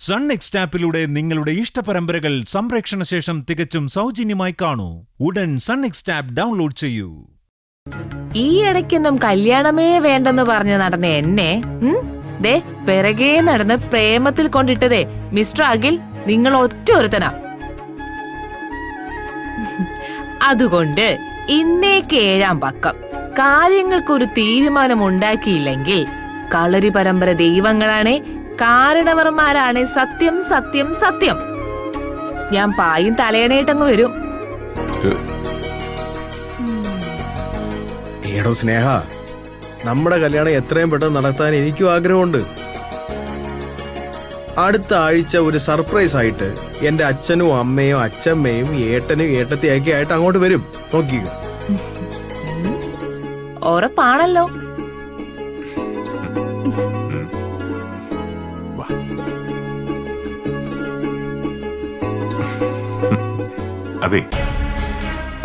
Sun next ആപ്പിലൂടെ നിങ്ങളുടെ ഇഷ്ടപരമ്പരകൾ സംപ്രേക്ഷണ ശേഷം തികച്ചും സൗജന്യമായി കാണൂ. ഉടൻ സൺ നെക്സ്റ്റ് ആപ്പ് ഡൗൺലോഡ് ചെയ്യൂ. ഈ ഇടയ്ക്കൊന്നും കല്യാണമേ വേണ്ടെന്ന് പറഞ്ഞു നടന്ന എന്നെ ദേ പിറകെ നടന്ന് പ്രേമത്തിൽ കൊണ്ടിട്ടതേ മിസ്റ്റർ അഖിൽ നിങ്ങൾ ഒറ്റ ഒരുത്തനാ. അതുകൊണ്ട് ഇന്നേക്ക് 7-ാം പക്കം കാര്യങ്ങൾക്കൊരു തീരുമാനം ഉണ്ടാക്കിയില്ലെങ്കിൽ കളരി പരമ്പര ദൈവങ്ങളാണേ, കാരണവർമാരാണേ, സത്യം സത്യം സത്യം. ഞാൻ പായും തലയണേട്ടങ്ങ് വരും. ഏടോ സ്നേഹ, നമ്മുടെ കല്യാണം എത്രയും പെട്ടെന്ന് നടത്താൻ എനിക്കും ആഗ്രഹമുണ്ട്. അടുത്ത ആഴ്ച ഒരു സർപ്രൈസ് ആയിട്ട് എന്റെ അച്ഛനും അമ്മയും അച്ഛമ്മയും ഏട്ടനും ഏട്ടത്തിയൊക്കെ ആയിട്ട് അങ്ങോട്ട് വരും. നോക്കിക്കോ. ഉറപ്പാണല്ലോ. അതെ,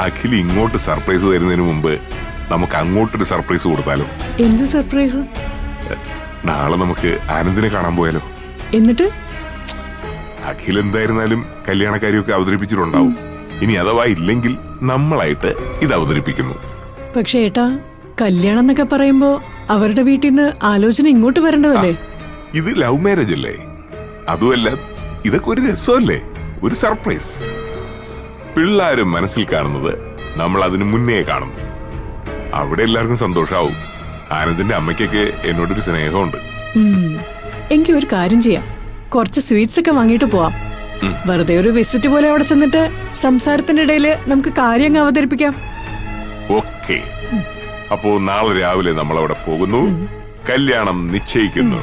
അഖിൽ ഇങ്ങോട്ട് സർപ്രൈസ് തരുന്നതിന് മുമ്പ് നമുക്ക് അങ്ങോട്ടൊരു സർപ്രൈസ് കൊടുത്താലോ? എന്ത് സർപ്രൈസ്? നാളെ നമുക്ക് ആനന്ദിനെ കാണാൻ പോയാലോ? എന്നിട്ട് അഖിൽ എന്തായിരുന്നാലും കല്യാണക്കാരിയൊക്കെ അവതരിപ്പിച്ചിട്ടുണ്ടാവും. ഇനി അഥവാ ഇല്ലെങ്കിൽ നമ്മളായിട്ട് ഇത് അവതരിപ്പിക്കുന്നു. പക്ഷേ ഏട്ടാ, കല്യാണം എന്നൊക്കെ പറയുമ്പോ അവരുടെ വീട്ടിൽ നിന്ന് ആലോചന ഇങ്ങോട്ട് വരേണ്ടതല്ലേ? ഇത് ലവ് മാരേജ് അല്ലേ? അതുമല്ല, ഇതൊക്കെ ഒരു രസമല്ലേ, ഒരു സർപ്രൈസ്. പിള്ളേരും മനസ്സിൽ കാണുന്നത് നമ്മൾ അതിനു മുന്നേ കാണുന്നു. അവിടെ എല്ലാവർക്കും സന്തോഷാവും. ആനന്ദിന്റെ അമ്മയ്ക്കൊക്കെ എന്നോടൊരു സ്നേഹമുണ്ട്. എനിക്ക് ഒരു കാര്യം ചെയ്യാം, കുറച്ച് സ്വീറ്റ്സ് ഒക്കെ വാങ്ങിയിട്ട് പോവാം. വെറുതെ ഒരു വിസിറ്റ് പോലെ അവിടെ ചെന്നിട്ട് സംസാരത്തിന്റെ ഇടയിൽ നമുക്ക് കാര്യം അവതരിപ്പിക്കാം. ഓക്കെ, അപ്പോ നാളെ രാവിലെ നമ്മൾ അവിടെ പോകുന്നു, കല്യാണം നിശ്ചയിക്കുന്നു.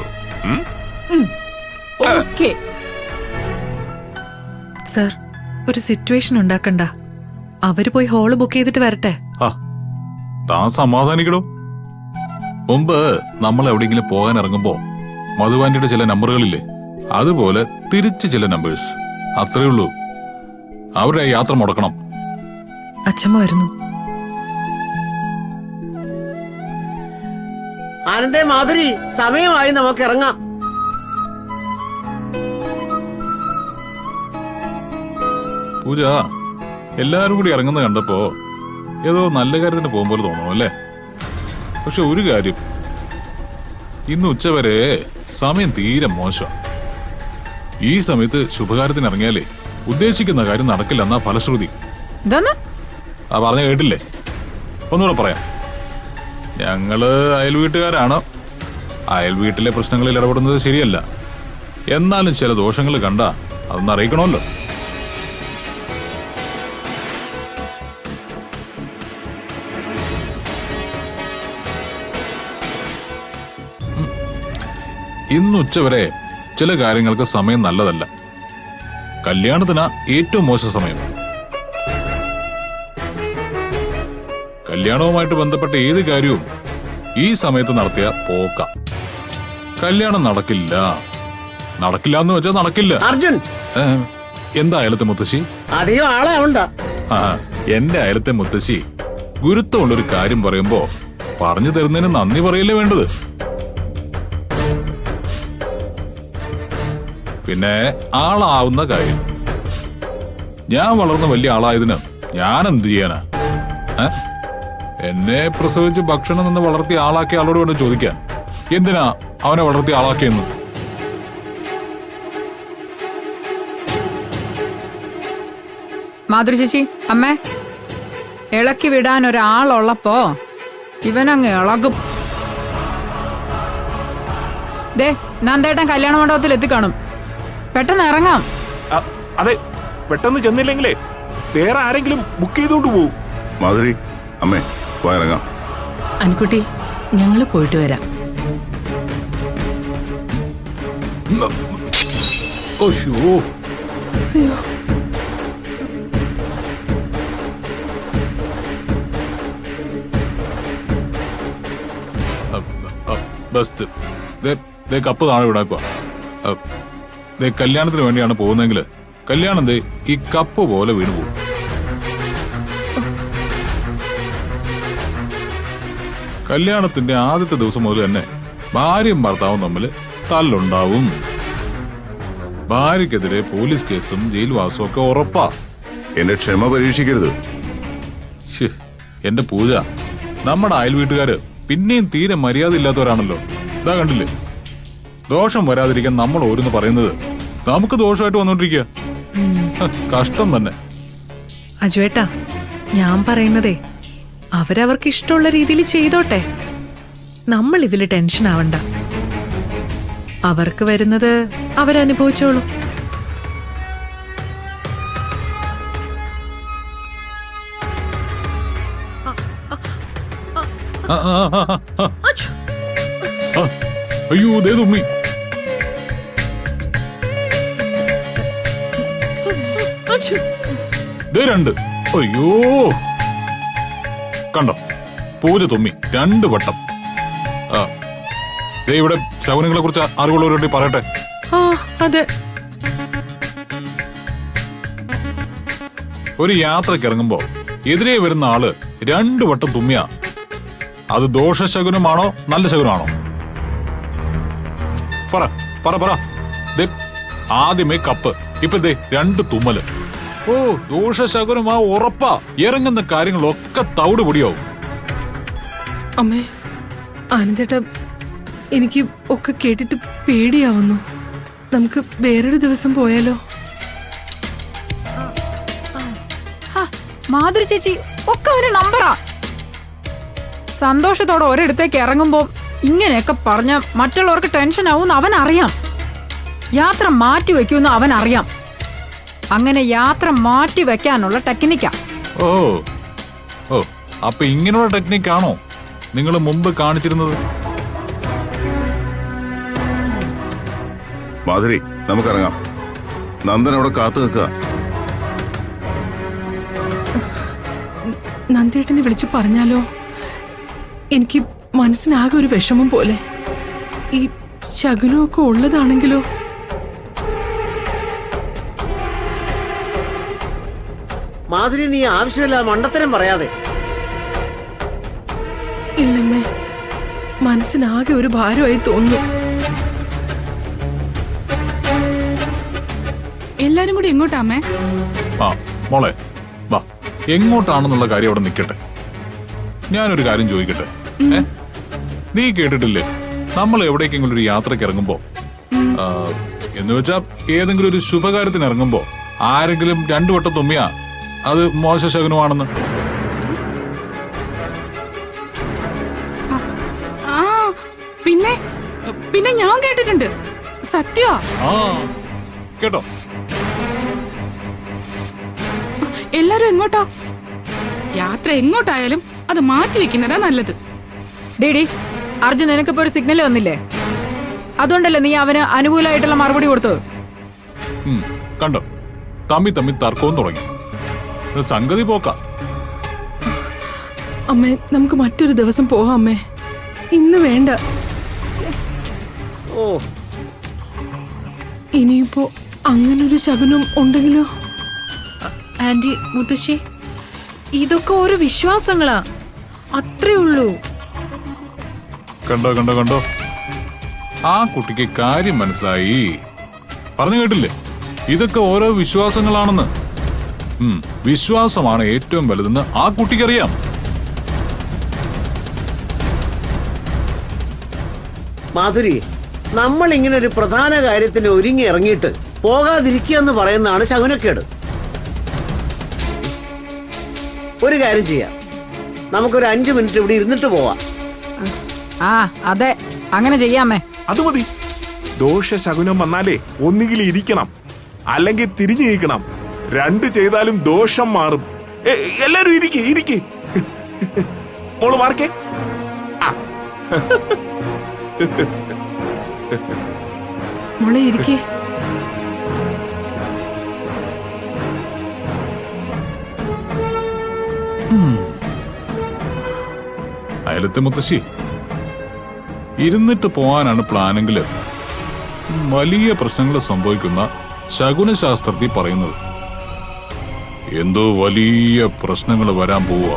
ഓക്കെ സർ, ഒരു സിറ്റുവേഷൻ ഉണ്ടാക്കണ്ട. അവര് പോയി ഹോള് ബുക്ക് ചെയ്തിട്ട് വരട്ടെ. താൻ സമാധാനിക്കടോ. മുമ്പ് നമ്മൾ എവിടെയെങ്കിലും പോകാൻ ഇറങ്ങുമ്പോ മധുവാന്റിയുടെ ചില നമ്പറുകളില്ലേ, അതുപോലെ തിരിച്ച് ചില നമ്പേഴ്സ്, അത്രേ ഉള്ളൂ. അവരുടെ യാത്ര മുടക്കണം. അച്ഛമ്മ വരുന്നു. ആനന്ദേ, മാധുരി, സമയമായി, നമുക്ക് ഇറങ്ങാം. പൂജ, എല്ലാരും കൂടി ഇറങ്ങുന്ന കണ്ടപ്പോ ഏതോ നല്ല കാര്യത്തിന് പോകുമ്പോൾ തോന്നുന്നു അല്ലേ? പക്ഷെ ഒരു കാര്യം, ഇന്ന് ഉച്ചവരെ സമയം തീരെ മോശം. ഈ സമയത്ത് ശുഭകാര്യത്തിന് ഇറങ്ങിയാലേ ഉദ്ദേശിക്കുന്ന കാര്യം നടക്കില്ലെന്നാ ഫലശ്രുതി. പറഞ്ഞ കേട്ടില്ലേ? ഒന്നുകൂടെ പറയാം. ഞങ്ങള് അയൽ വീട്ടുകാരാണ്. അയൽ വീട്ടിലെ പ്രശ്നങ്ങളിൽ ഇടപെടുന്നത് ശരിയല്ല. എന്നാലും ചില ദോഷങ്ങൾ കണ്ടാ അതൊന്ന് അറിയിക്കണമല്ലോ. ഇന്ന് ഉച്ചവരെ ചില കാര്യങ്ങൾക്ക് സമയം നല്ലതല്ല. കല്യാണത്തിനാ ഏറ്റവും മോശം സമയം. കല്യാണവുമായിട്ട് ബന്ധപ്പെട്ട ഏത് കാര്യവും ഈ സമയത്ത് നടത്തിയ പോക്ക. കല്യാണം നടക്കില്ല. നടക്കില്ല എന്ന് വെച്ചാൽ നടക്കില്ല. അർജുൻ, എന്താ അയലത്തെ മുത്തശ്ശി? അധികം ആളാവണ്ട. എന്റെ അയലത്തെ മുത്തശ്ശി ഗുരുത്വമുള്ളൊരു കാര്യം പറയുമ്പോ പറഞ്ഞു തരുന്നതിന് നന്ദി പറയല്ലേ വേണ്ടത്. പിന്നെ ആളാവുന്ന കാര്യം. ഞാൻ വളർന്ന വലിയ ആളായതിന് ഞാൻ എന്ത് ചെയ്യാനാ? എന്നെ പ്രസവിച്ച് ഭക്ഷണം നിന്ന് വളർത്തിയ ആളാക്കിയ ആളോട് വേണം ചോദിക്കാൻ, എന്തിനാ അവനെ വളർത്തിയ ആളാക്കിയെന്ന്. മാധുരി ചേച്ചി, അമ്മേ, ഇളക്കി വിടാൻ ഒരാളുള്ളപ്പോ ഇവനങ്ങ് ഇളകും. ദേ, നന്ദേട്ടൻ കല്യാണ മണ്ഡപത്തിൽ എത്തിക്കാണും. പെട്ടെന്ന് ഇറങ്ങാം. അതെ, പെട്ടെന്ന് ചെന്നില്ലെങ്കിലേ വേറെ ആരെങ്കിലും ബുക്ക് ചെയ്തോണ്ട് പോകും. മാധുരി, അമ്മേ, പോയിറങ്ങാം. അനുക്കുട്ടി, ഞങ്ങള് പോയിട്ട് വരാം. അയ്യോ, ബെസ്റ്റ്. കപ്പ് താഴെ വിടാക്കുക. കല്യാണത്തിന് വേണ്ടിയാണ് പോകുന്നതെങ്കിൽ കല്യാണം ഈ കപ്പ് പോലെ വീണു പോകും. കല്യാണത്തിന്റെ ആദ്യത്തെ ദിവസം മുതൽ തന്നെ ഭാര്യയും ഭർത്താവും തമ്മിൽ തല്ലുണ്ടാവും. ഭാര്യക്കെതിരെ പോലീസ് കേസും ജയിൽവാസവും ഒക്കെ ഉറപ്പാ. എന്റെ ക്ഷമ പരീക്ഷിക്കരുത്. ശ്ശേ, എന്റെ പൂജ, നമ്മുടെ അയൽ വീട്ടുകാര് പിന്നെയും തീരെ മര്യാദ ഇല്ലാത്തവരാണല്ലോ. ഇതാ കണ്ടില്ലേ, ദോഷം വരാതിരിക്കാൻ നമ്മൾ ഓരോന്ന് പറയുന്നത് നമുക്ക് ദോഷമായിട്ട് വന്നോണ്ടിരിക്കുക. കഷ്ടം തന്നെ. അജുവേട്ടാ, ഞാൻ പറയുന്നതേ അവരവർക്ക് ഇഷ്ടമുള്ള രീതിയിൽ ചെയ്തോട്ടെ. നമ്മൾ ഇതിൽ ടെൻഷൻ ആവണ്ട. അവർക്ക് വരുന്നത് അവരനുഭവിച്ചോളൂ. അയ്യോ, ദേ തുമ്മി. ദേ 2. അയ്യോ, കണ്ടോ, പൂജ തുമ്മി 2 വട്ടം. ദേ ഇവിടെ ശകുനങ്ങളെ കുറിച്ച് അറിവുള്ളവരോട് പറയട്ടെ. ആ, അതെ. ഒരു യാത്രക്ക് ഇറങ്ങുമ്പോ എതിരെ വരുന്ന ആള് 2 വട്ടം തുമ്മിയ അത് ദോഷശകുനമാണോ നല്ല ശകുനമാണോ? പറ പറ പറ. ദേ, ആദ്യമേ കപ്പ്, ഇപ്പൊ ദേ 2 തുമ്മല്. ഓ, ദോഷശകുനമാ ഉറപ്പാ. ഇറങ്ങുന്ന കാര്യങ്ങളൊക്കെ തവിട് പൊടിയാവും. അമ്മേ, ആനന്ദേട്ടാ, എനിക്ക് ഒക്കെ കേട്ടിട്ട് പേടിയാവുന്നു. നമുക്ക് വേറൊരു ദിവസം പോയാലോ? മാധുരി ചേച്ചി ഒക്കെ ഒരു നമ്പറാ. സന്തോഷത്തോടെ ഒരിടത്തേക്ക് ഇറങ്ങുമ്പോ ഇങ്ങനെയൊക്കെ പറഞ്ഞ മറ്റുള്ളവർക്ക് ടെൻഷൻ ആവുമെന്ന് അവൻ അറിയാം. യാത്ര മാറ്റി വെക്കുമെന്ന് അവൻ അറിയാം. അങ്ങനെ യാത്ര മാറ്റി വെക്കാനുള്ള ടെക്നിക്കാ. ഓ ഓ, അപ്പൊ ഇങ്ങനെയുള്ള ടെക്നിക്കാണോ നിങ്ങൾ മുമ്പ് കാണിച്ചിരുന്നത്? മാധുരി, നമുക്കിറങ്ങാം. നന്ദൻ അവിടെ കാത്തു നിൽക്കുക. നന്ദേട്ടനെ വിളിച്ചു പറഞ്ഞാലോ? എനിക്ക് മനസ്സിനാകെ ഒരു വിഷമം പോലെ. ഈ ശകുനമൊക്കെ ഉള്ളതാണെങ്കിലോ? മാധുരി, നീ ആവശ്യമില്ലാതെ മണ്ടത്തരം പറയാതെ. ഇല്ലമ്മേ, മനസ്സിനാകെ ഒരു ഭാരമായി തോന്നുന്നു. എല്ലാരും കൂടി എങ്ങോട്ടാമേ? ആ മോളെ, വാ. എങ്ങോട്ടാണെന്നുള്ള കാര്യം അവിടെ നിൽക്കട്ടെ. ഞാനൊരു കാര്യം ചോദിക്കട്ടെ. നീ കേട്ടിട്ടില്ലേ, നമ്മൾ എവിടേക്കെങ്കിലും ഒരു യാത്രക്ക് ഇറങ്ങുമ്പോ, എന്ന് വെച്ചാ ഏതെങ്കിലും ഒരു ശുഭകാര്യത്തിന് ഇറങ്ങുമ്പോ ആരെങ്കിലും 2 വട്ടം തുമ്മിയാ അത് മോശ ശകുനമാണെന്ന്? ആ, പിന്നെ പിന്നെ ഞാൻ കേട്ടിട്ടുണ്ട്. സത്യമാ? ആ, കേട്ടോ. എല്ലാരും എങ്ങോട്ടാ? യാത്ര എങ്ങോട്ടായാലും അത് മാറ്റി വെക്കുന്നതാ നല്ലത്. ഡേഡി, അർജുൻ നിനക്കിപ്പോ ഒരു സിഗ്നൽ വന്നില്ലേ? അതുകൊണ്ടല്ലേ നീ അവന് അനുകൂലമായിട്ടുള്ള മറുപടി കൊടുത്തത്? കണ്ടോ, തമ്മി തമ്മി തർക്കവും തുടങ്ങി. സംഗതി പോക്കാ. അമ്മേ, നമുക്ക് മറ്റൊരു ദിവസം പോവാം അമ്മേ. ഇന്ന് വേണ്ട. ഓ, ഇനിയിപ്പോ അങ്ങനൊരു ശകുനം ഉണ്ടെങ്കിലോ? ആന്റി, മുത്തശ്ശി, ഇതൊക്കെ ഓരോ വിശ്വാസങ്ങളാ, അത്രേ ഉള്ളൂ. കണ്ടോ കണ്ടോ കണ്ടോ, ആ കുട്ടിക്ക് കാര്യം മനസ്സിലായി. പറഞ്ഞു കേട്ടില്ലേ, ഇതൊക്കെ ഓരോ വിശ്വാസങ്ങളാണെന്ന്. വിശ്വാസമാണ് ഏറ്റവും വലുതെന്ന് ആ കുട്ടിക്കറിയാം. മാധുരി, നമ്മൾ ഇങ്ങനെ ഒരു പ്രധാന കാര്യത്തിന് ഒരുങ്ങി ഇറങ്ങിയിട്ട് പോകാതിരിക്കുക എന്ന് പറയുന്നതാണ് ശകുനക്കേട്. ഒരു കാര്യം ചെയ്യാം, നമുക്കൊരു 5 മിനിറ്റ് ഇവിടെ ഇരുന്നിട്ട് പോവാം. ആ, അതെ, അങ്ങനെ ചെയ്യാമേ. അത് മതി. ദോഷശകുനം വന്നാലേ ഒന്നുകിൽ ഇരിക്കണം, അല്ലെങ്കിൽ തിരിഞ്ഞു നീക്കണം. 2 ചെയ്താലും ദോഷം മാറും. എല്ലാരും ഇരിക്കേ. മോള് മാർക്കേ. മോളെ ഇരിക്കേ. അയലത്തെ മുത്തശ്ശി, ഇരുന്നിട്ട് പോകാനാണ് പ്ലാനെങ്കില് വലിയ പ്രശ്നങ്ങൾ സംഭവിക്കുന്ന ശകുനശാസ്ത്രത്തിൽ പറയുന്നത് എന്തോ വലിയ പ്രശ്നങ്ങൾ വരാൻ പോവുക.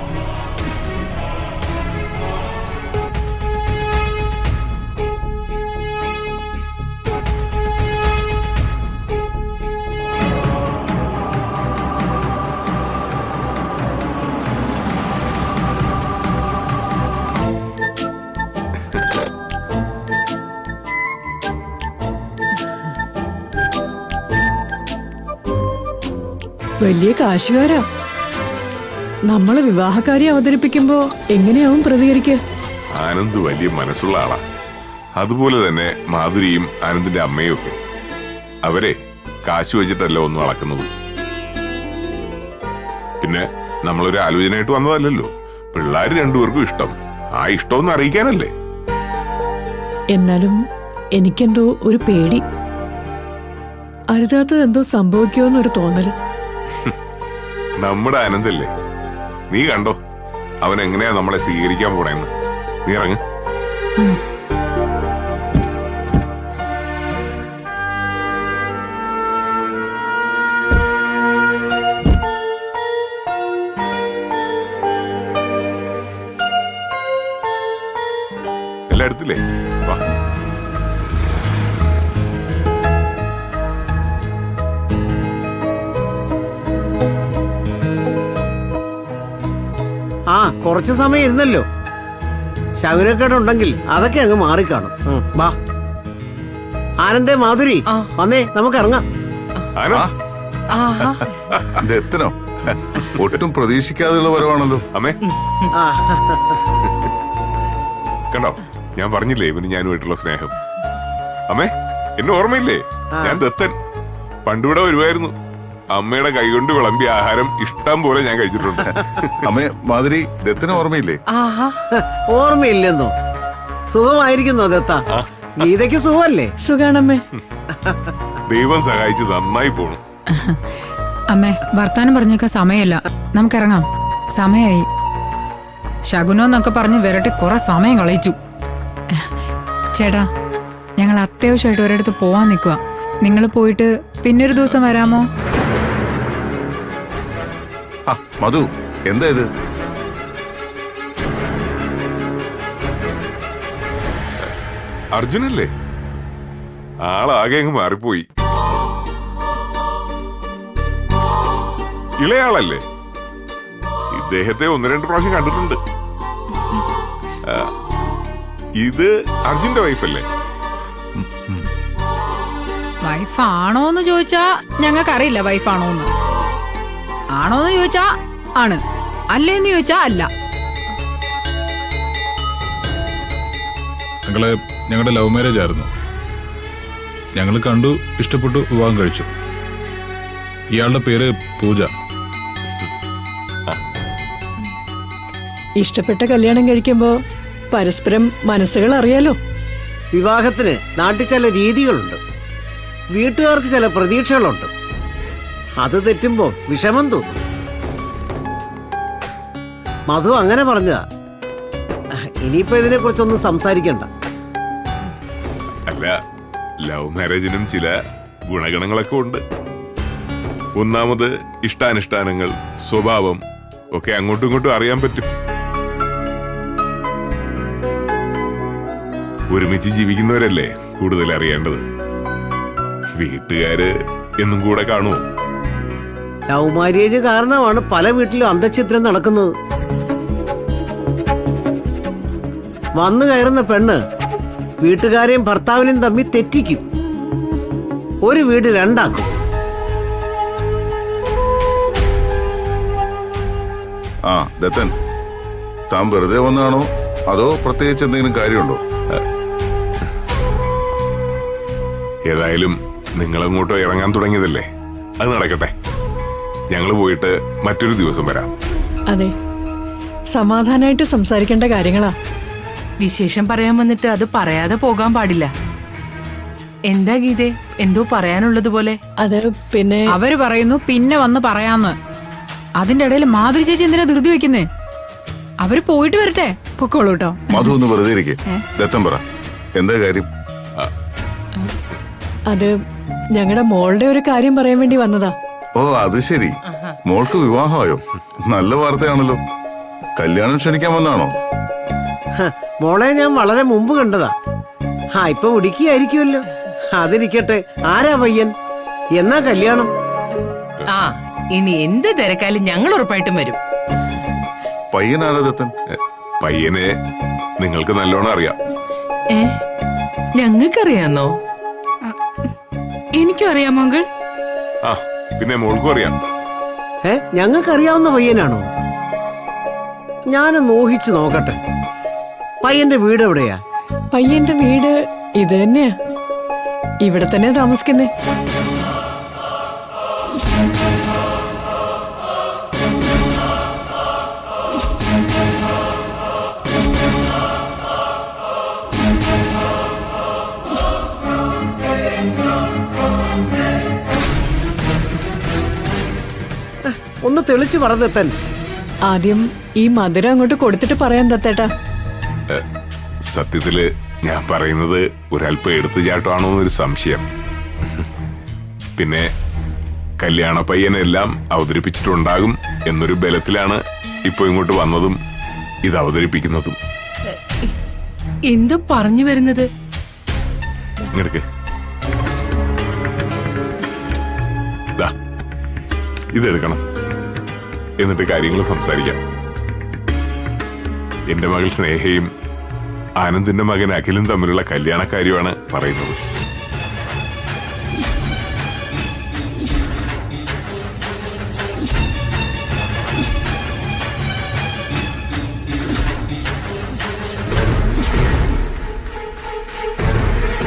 വലിയ കാശുകാരാ. നമ്മള് വിവാഹക്കാരി അവതരിപ്പിക്കുമ്പോ എങ്ങനെയാവും പ്രതികരിക്കുക? ആനന്ദ് വലിയ മനസ്സുള്ള ആളാ. അതുപോലെ തന്നെ മാധുരിയും ആനന്ദിന്റെ അമ്മയും ഒക്കെ. അവരെ കാശ് വെച്ചിട്ടല്ല ഒന്നും അളക്കുന്നത്. പിന്നെ നമ്മളൊരു ആലോചനയായിട്ട് വന്നതല്ലല്ലോ. പിള്ളേര് രണ്ടുപേർക്കും ഇഷ്ടം. ആ ഇഷ്ടമൊന്നും അറിയിക്കാനല്ലേ. എന്നാലും എനിക്കെന്തോ ഒരു പേടി. അരുതാത്തത് എന്തോ സംഭവിക്കുമെന്നൊരു തോന്നല്. നമ്മുടെ ആനന്ദല്ലേ. നീ കണ്ടോ അവൻ എങ്ങനെയാ നമ്മളെ സ്വീകരിക്കാൻ പോണേന്ന്. നീ ഇറങ്ങ്. എല്ലാം എടുത്തില്ലേ? വാ. ആ കുറച്ച് സമയം ഇരുന്നല്ലോ. ശകുനക്കേടുണ്ടെങ്കിൽ അതൊക്കെ അങ്ങ് മാറിക്കാണും. വാ ആനന്ദേ, മാധുരി വന്നേ, നമുക്ക് ഇറങ്ങാം. ദത്തനോ? ഒട്ടും പ്രതീക്ഷിക്കാതെയുള്ള വരവാണല്ലോ. അമ്മേ കണ്ടോ, ഞാൻ പറഞ്ഞില്ലേ ഇവന് ഞാനുമായിട്ടുള്ള സ്നേഹം. അമ്മേ, എന്നെ ഓർമ്മയില്ലേ? ഞാൻ ദത്തൻ. പണ്ടിവിടെ വരുമായിരുന്നു. അമ്മയുടെ കൈകൊണ്ട് വിളമ്പിയ ആഹാരം ഇഷ്ടം പോലെ ഞാൻ കഴിച്ചിട്ടുണ്ട്. അമ്മേ, മാധുരി, ദത്തന് ഓർമ്മയില്ലേ? ഓർമ്മയില്ലെന്നോ? സുഖമായിരിക്കുന്നോ ദത്ത? ഗീതയ്ക്ക് സുഖമല്ലേ? സുഖാണമ്മേ. ദൈവം സഹായിച്ച് നന്നായി പോണു. അമ്മേ, വർത്താനം പറഞ്ഞേക്കാൻ സമയമല്ല, നമുക്കിറങ്ങാം. സമയായി. ശകുനോന്നൊക്കെ പറഞ്ഞ് വിരട്ടി കുറെ സമയം കളയിച്ചു. ചേട്ടാ, ഞങ്ങൾ അത്യാവശ്യമായിട്ട് ഒരിടത്ത് പോവാൻ നിൽക്കുക. നിങ്ങൾ പോയിട്ട് പിന്നൊരു ദിവസം വരാമോ? മധു, എന്താ ഇത്? അർജുനല്ലേ? ആളാകെ അങ്ങ് മാറിപ്പോയി. ഇളയാളല്ലേ? ഇദ്ദേഹത്തെ 1-2 പ്രാവശ്യം കണ്ടിട്ടുണ്ട്. ഇത് അർജുന്റെ വൈഫല്ലേ? വൈഫാണോന്ന് ചോദിച്ചാ ഞങ്ങൾക്കറിയില്ല വൈഫാണോന്ന്. ആണോന്ന് ചോദിച്ചാ ആണ്, അല്ലേന്ന് ചോദിച്ചാ അല്ല. ഞങ്ങളുടെ ലവ് മാരേജ് ആയിരുന്നു. ഞങ്ങൾ കണ്ടു, ഇഷ്ടപ്പെട്ടു, വിവാഹം കഴിച്ചു. ഇയാളുടെ പേര് പൂജ. ഇഷ്ടപ്പെട്ട കല്യാണം കഴിക്കുമ്പോ പരസ്പരം മനസ്സുകൾ അറിയാലോ. വിവാഹത്തിന് നാട്ടിൽ ചില രീതികളുണ്ട്. വീട്ടുകാർക്ക് ചില പ്രതീക്ഷകളുണ്ട്. അത് തെറ്റുമ്പോ വിഷമം തോന്നും. മധു അങ്ങനെ പറഞ്ഞതാ. ഇനിയിപ്പോ ഇതിനെ കുറിച്ചൊന്നും സംസാരിക്കണ്ട. അല്ല, ലവ് മാരേജിനും ചില ഗുണഗണങ്ങളൊക്കെ ഉണ്ട്. ഒന്നാമത് ഇഷ്ടാനിഷ്ടാനങ്ങൾ, സ്വഭാവം ഒക്കെ അങ്ങോട്ടും ഇങ്ങോട്ടും അറിയാൻ പറ്റും. ഒരുമിച്ച് ജീവിക്കുന്നവരല്ലേ കൂടുതൽ അറിയേണ്ടത്. വീട്ടുകാര് എന്നും കൂടെ കാണുമോ? ലവ് മാരേജ് കാരണമാണ് പല വീട്ടിലും അന്തഃഛിദ്രം നടക്കുന്നത്. വന്നു കയറുന്ന പെണ്ണ് വീട്ടുകാരെയും ഭർത്താവിനെയും തമ്മിൽ തെറ്റിക്കും. ഒരു വീട് രണ്ടാക്കും. ദത്തൻ, താൻ വെറുതെ വന്നാണോ അതോ പ്രത്യേകിച്ച് എന്തെങ്കിലും കാര്യമുണ്ടോ? ഏതായാലും നിങ്ങളങ്ങോട്ടോ ഇറങ്ങാൻ തുടങ്ങിയതല്ലേ, അത് നടക്കട്ടെ. ഞങ്ങൾ പോയിട്ട് മറ്റൊരു ദിവസം വരാം. അതെ, സമാധാനായിട്ട് സംസാരിക്കേണ്ട കാര്യങ്ങളാ. വിശേഷം പറയാൻ വന്നിട്ട് അത് പറയാതെ പോകാൻ പാടില്ല. എന്താ ഗീതേ, എന്തോ പറയാനുള്ളതുപോലെ? അത് പിന്നെ അവര് പറയുന്നു പിന്നെ വന്ന് പറയാന്ന്. അതിന്റെ ഇടയിൽ മാധുരി ചേച്ചി എന്തിനാ ധൃതി വെക്കുന്നേ? അവര് പോയിട്ട് വരട്ടെ, പൊക്കോളൂ കേട്ടോ. മധു ഒന്ന് വെറുതെ ഇരിക്കെ. ദത്തൻ പറ, എന്താ കാര്യം? അത് ഞങ്ങളുടെ മോളുടെ ഒരു കാര്യം പറയാൻ വേണ്ടി വന്നതാ. ഓ, അത് ശരി. മോൾക്ക് വിവാഹമായോ? നല്ല വാർത്തയാണല്ലോ. കല്യാണം ക്ഷണിക്കാൻ വന്നാണോ? മോളെ ഞാൻ വളരെ മുമ്പ് കണ്ടതാ. ഇപ്പൊ ഉടുക്കിയായിരിക്കുമല്ലോ. അതിരിക്കട്ടെ, ആരാ പയ്യൻ? എന്നാ കല്യാണം? ഇനി എന്ത് തിരക്കാലും ഞങ്ങൾ ഉറപ്പായിട്ടും വരും. പയ്യനാരാ ദത്തൻ? പയ്യനെ നിങ്ങൾക്ക് നല്ലോണം അറിയാം. ഞങ്ങൾക്കറിയാന്നോ? എനിക്കും അറിയാമോ അങ്കിൾ? പിന്നെ മോൾക്കും അറിയാം. ഞങ്ങൾക്കറിയാവുന്ന പയ്യനാണോ? ഞാനൊന്ന് ഊഹിച്ചു നോക്കട്ടെ. പയ്യന്റെ വീട് എവിടെയാ? പയ്യന്റെ വീട് ഇത് തന്നെയാ, ഇവിടെ തന്നെ താമസിക്കുന്നേ. ഒന്ന് തെളിച്ചു പറഞ്ഞെത്തൻ. ആദ്യം ഈ മധുരം അങ്ങോട്ട് കൊടുത്തിട്ട് പറയാൻ തത്തേട്ടാ. സത്യത്തില് ഞാൻ പറയുന്നത് ഒരല്പം എടുത്തുചാട്ടമാണോ എന്നൊരു സംശയം. പിന്നെ കല്യാണ പയ്യനെല്ലാം അവതരിപ്പിച്ചിട്ടുണ്ടാകും എന്നൊരു ബലത്തിലാണ് ഇപ്പൊ ഇങ്ങോട്ട് വന്നതും ഇത് അവതരിപ്പിക്കുന്നതും. എന്താ പറഞ്ഞു വരുന്നത്? ഇങ്ങോട്ട് ഇതെടുക്കണം, എന്നിട്ട് കാര്യങ്ങൾ സംസാരിക്കാം. എന്റെ മകൾ സ്നേഹയും ആനന്ദിന്റെ മകൻ അഖിലും തമ്മിലുള്ള കല്യാണക്കാര്യമാണ് പറയുന്നത്.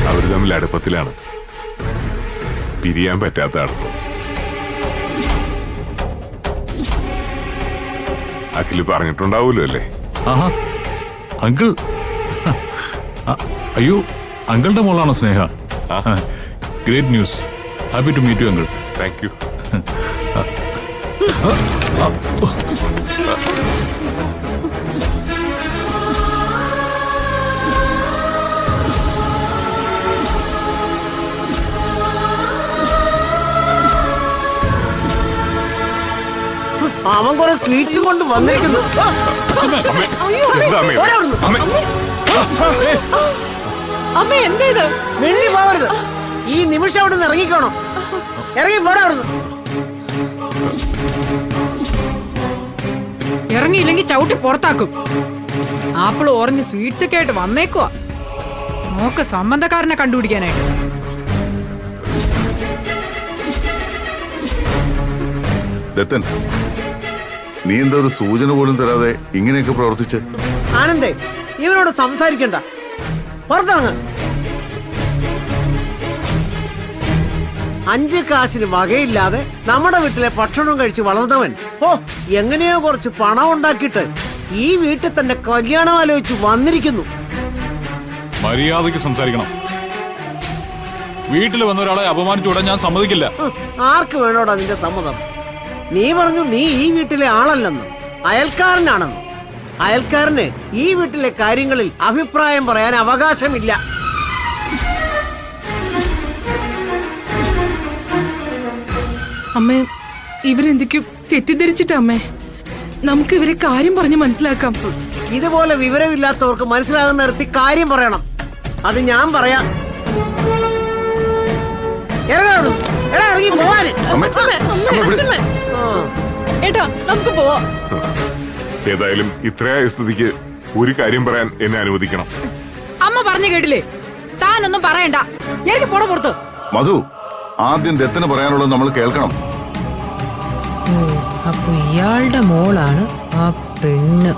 അവര് തമ്മിൽ അടുപ്പത്തിലാണ്, പിരിയാൻ പറ്റാത്ത അടുപ്പം. അഖില് പറഞ്ഞിട്ടുണ്ടാവൂലോ അല്ലേ? ആഹാ, അങ്കിൾ. അയ്യോ, അങ്കിളുടെ മോളാണോ Sneha? Great news. Happy to meet you uncle. Thank you. അവൻ കുറെ സ്വീറ്റ്സും കൊണ്ട് വന്നിരിക്കുന്നു. അമ്മ എന്താ ഇത്? വെണ്ണി പോവരുത്. ഈ നിമിഷം അവിടെ നിന്ന് ഇറങ്ങിക്കോണം. ഇറങ്ങി പോടാ അവിടുന്ന്. ഇറങ്ങിയില്ലെങ്കിൽ ചവിട്ടി പുറത്താക്കും. ആപ്പിൾ ഓറഞ്ച് സ്വീറ്റ്സ് ഒക്കെ ആയിട്ട് വന്നേക്കുവാ. നോക്ക് സംബന്ധക്കാരനെ കണ്ടുപിടിക്കാനായിട്ട്. ദത്തൻ, നീ എന്താ ഒരു സൂചന പോലും തരാതെ ഇങ്ങനെയൊക്കെ പ്രവർത്തിച്ച്? ആനന്ദേ, ഇവനോട് സംസാരിക്കണ്ട, പുറത്തിറങ്ങ. 5 കാശിന് വകയില്ലാതെ നമ്മുടെ വീട്ടിലെ ഭക്ഷണം കഴിച്ച് വളർന്നവൻ എങ്ങനെയോ കുറച്ച് പണം ഉണ്ടാക്കിയിട്ട് ഈ വീട്ടിൽ തന്നെ കല്യാണം ആലോചിച്ച് വന്നിരിക്കുന്നു. മര്യാദയ്ക്ക് സംസാരിക്കണം. വീട്ടിൽ വന്ന ഒരാളെ അപമാനിച്ചുകൂടാൻ ഞാൻ സമ്മതിക്കില്ല. ആർക്ക് വേണോടാ നിന്റെ സമ്മതം? നീ പറഞ്ഞു നീ ഈ വീട്ടിലെ ആളല്ലെന്ന്, അയൽക്കാരനാണെന്ന്. അയൽക്കാരന് ഈ വീട്ടിലെ കാര്യങ്ങളിൽ അഭിപ്രായം പറയാൻ അവകാശമില്ല. അമ്മേ, ഇവരെന്തൊക്കെയോ തെറ്റിദ്ധരിച്ചിട്ടാ അമ്മേ. നമുക്ക് ഇവരെ കാര്യം പറഞ്ഞ് മനസ്സിലാക്കാം. ഇതുപോലെ വിവരമില്ലാത്തവർക്ക് മനസ്സിലാകുന്ന തരത്തിൽ കാര്യം പറയണം. അത് ഞാൻ പറയാം. ഇറങ്ങി പോവാന്. ഏട്ടാ, നമുക്ക് പോവാം. ഏതായാലും ഇത്രയായ സ്ഥിതിക്ക് ഒരു കാര്യം പറയാൻ എന്നെ അനുവദിക്കണം. അമ്മ പറഞ്ഞു കേട്ടില്ലേ? താനൊന്നും പറയണ്ട. എനിക്ക് പോട പുറത്ത്. മധു, ആദ്യം ദത്തന് പറയാനുള്ളത് നമ്മൾ കേൾക്കണം. അപ്പൊ ഇയാളുടെ മോളാണ് ആ പെണ്ണ്.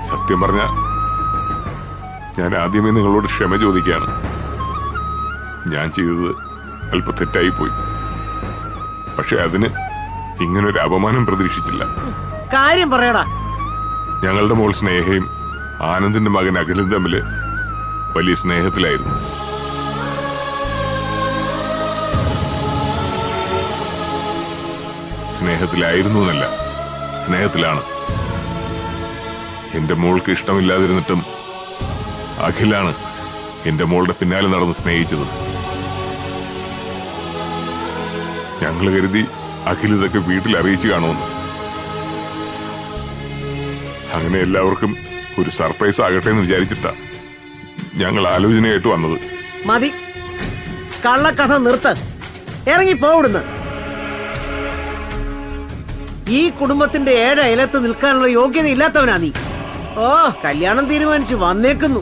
സത്യം പറഞ്ഞ ഞാൻ ആദ്യമേ നിങ്ങളോട് ക്ഷമ ചോദിക്കുകയാണ്. ഞാൻ ചെയ്തത് അല്പം തെറ്റായിപ്പോയി. പക്ഷെ അതിന് ഇങ്ങനൊരു അപമാനം പ്രതീക്ഷിച്ചില്ല. കാര്യം പറയടാ. ഞങ്ങളുടെ മോൾ സ്നേഹയും ആനന്ദിന്റെ മകൻ അഖിലും തമ്മില് വലിയ സ്നേഹത്തിലായിരുന്നു. സ്നേഹത്തിലായിരുന്നു എന്നല്ല, സ്നേഹത്തിലാണ്. എന്റെ മോൾക്ക് ഇഷ്ടമില്ലാതിരുന്നിട്ടും അഖിലാണ് എന്റെ മോളുടെ പിന്നാലെ നടന്ന് സ്നേഹിച്ചത്. ഞങ്ങൾ കരുതി അഖിൽ ഇതൊക്കെ വീട്ടിൽ അറിയിച്ചു കാണുമെന്ന്. അങ്ങനെ എല്ലാവർക്കും ഒരു സർപ്രൈസ് ആകട്ടെ എന്ന് വിചാരിച്ചിട്ടാ ഞങ്ങൾ ആലോചനയായിട്ട് വന്നത്. മതി, കള്ളക്കഥ നിർത്ത്. ഇറങ്ങി പോവിടുന്ന്. ഈ കുടുംബത്തിന്റെ 7 അയലത്ത് നിൽക്കാനുള്ള യോഗ്യത ഇല്ലാത്തവനാ നീ. ഓ, കല്യാണം തീരുമാനിച്ചു വന്നേക്കുന്നു.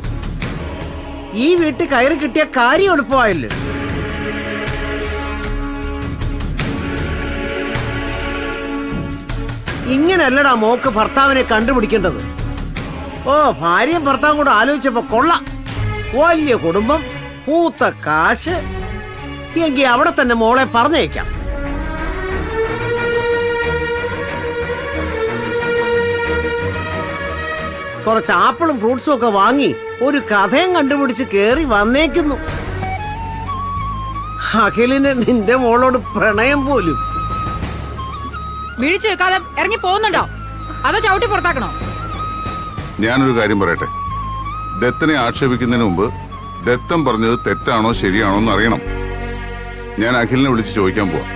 ഈ വീട്ടിൽ കയറി കിട്ടിയ കാര്യം എളുപ്പമായല്ലോ. ഇങ്ങനല്ലടാ മോക്ക് ഭർത്താവിനെ കണ്ടുപിടിക്കേണ്ടത്. ഓ, ഭാര്യയും ഭർത്താവും കൂടെ ആലോചിച്ചപ്പോ കൊള്ളാം. വലിയ കുടുംബം, പൂത്ത കാശ്. എങ്കിൽ അവിടെ തന്നെ മോളെ പറഞ്ഞേക്കാം. കുറച്ച് ആപ്പിളും ഫ്രൂട്ട്സും ഒക്കെ വാങ്ങി ഒരു കഥയും കണ്ടുപിടിച്ച് കേറി വന്നേക്കുന്നു. അഖിലിന് നിന്റെ മോളോട് പ്രണയം പോലും. മിഴിച്ചു വെക്കാതെ ഇറങ്ങി പോകുന്നുണ്ടോ അതോ ചവിട്ടി പുറത്താക്കണോ? ഞാനൊരു കാര്യം പറയട്ടെ. ദത്തനെ ആക്ഷേപിക്കുന്നതിന് മുമ്പ് ദത്തം പറഞ്ഞത് തെറ്റാണോ ശരിയാണോ എന്ന് അറിയണം. ഞാൻ അഖിലിനെ വിളിച്ച് ചോദിക്കാൻ പോവാ.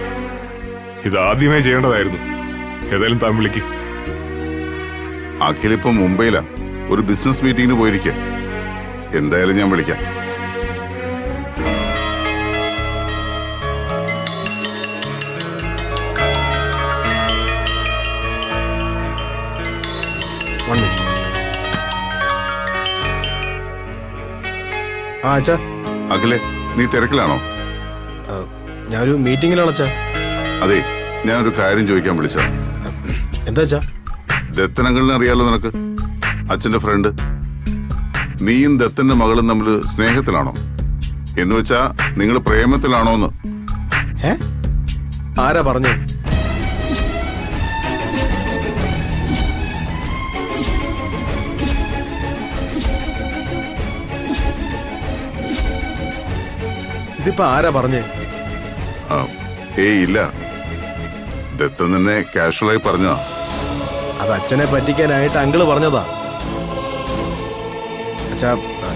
ഇത് ആദ്യമേ ചെയ്യേണ്ടതായിരുന്നു. ഏതായാലും താൻ വിളിക്ക്. അഖിൽ ഇപ്പൊ മുംബൈയിലാ, ഒരു ബിസിനസ് മീറ്റിംഗിന് പോയിരിക്കുക. എന്തായാലും ഞാൻ വിളിക്കാം. ആ അച്ഛാ. അഖിലെ, നീ തിരക്കിലാണോ? ഞാനൊരു മീറ്റിംഗിലാണ് അച്ഛാ. അതെ, ഞാനൊരു കാര്യം ചോദിക്കാൻ വിളിച്ച. എന്താ അച്ഛാ? ദത്തനങ്ങളിനെ അറിയാലോ നിനക്ക്, അച്ഛന്റെ ഫ്രണ്ട്. നീയും ദത്തന്റെ മകളും തമ്മിൽ സ്നേഹത്തിലാണോ? എന്ന് വെച്ചാ നിങ്ങൾ പ്രേമത്തിലാണോന്ന്. ആരാ പറഞ്ഞേ? ഇതിപ്പോ ആരാ പറഞ്ഞേ? ഏയ് ഇല്ല, ദത്തൻ തന്നെ കാഷ്വലായി പറഞ്ഞതാ. അത് അച്ഛനെ പറ്റിക്കാനായിട്ട് അങ്കിള് പറഞ്ഞതാ. അച്ഛാ,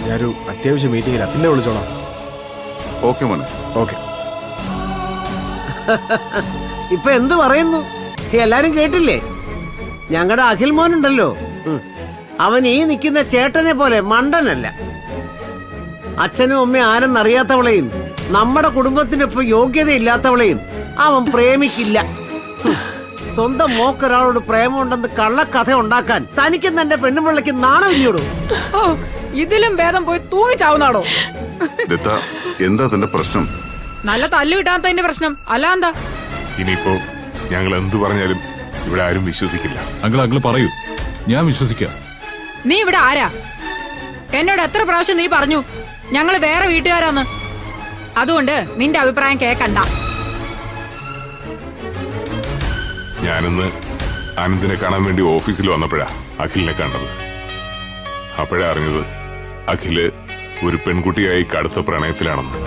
ഞാനൊരു അത്യാവശ്യ മീറ്റിംഗിലാ, പിന്നെ വിളിച്ചോളാം. ഓക്കെ മോനെ. ഓക്കെ. ഇപ്പൊ എന്ത് പറയുന്നു? എല്ലാരും കേട്ടില്ലേ? ഞങ്ങളുടെ അഖിൽ മോനുണ്ടല്ലോ, അവൻ ഈ നിൽക്കുന്ന ചേട്ടനെ പോലെ മണ്ടനല്ല. അച്ഛനും അമ്മയും ആരെന്നറിയാത്തവളെയും നമ്മുടെ കുടുംബത്തിനൊപ്പം യോഗ്യതയില്ലാത്തവളെയും അവൻ പ്രേമിക്കില്ല. സ്വന്തം മോക്കൊരാളോട് പ്രേമമുണ്ടെന്ന് കള്ളക്കഥ ഉണ്ടാക്കാൻ തനിക്കും തന്റെ പെണ്ണുപിള്ളയ്ക്ക് നാണമില്ലോടോ. ഓ, ഇതിലും ഭേദം പോയി തൂങ്ങിച്ചാവുന്നാടോ. എന്താ തന്റെ പ്രശ്നം? നല്ല തല്ലു കിട്ടാത്തതിന്റെ പ്രശ്നം അല്ല എന്താ? ഇനിയിപ്പോ ഞങ്ങൾ എന്തു പറഞ്ഞാലും ഇവിടെ ആരും വിശ്വസിക്കില്ല. അങ്കിൾ പറയൂ, ഞാൻ വിശ്വസിക്കാം. നീ ഇവിടെ ആരാ? എന്നോട് എത്ര പ്രാവശ്യം നീ പറഞ്ഞു ഞങ്ങള് വേറെ വീട്ടുകാരാന്ന്? അതുകൊണ്ട് നിന്റെ അഭിപ്രായം കേക്കണ്ട. ഞാനിന്ന് ആനന്ദിനെ കാണാൻ വേണ്ടി ഓഫീസിൽ വന്നപ്പോഴാ അഖിലിനെ കണ്ടത്. അപ്പോഴാ അറിഞ്ഞത് അഖില് ഒരു പെൺകുട്ടിയായി കടുത്ത പ്രണയത്തിലാണെന്ന്.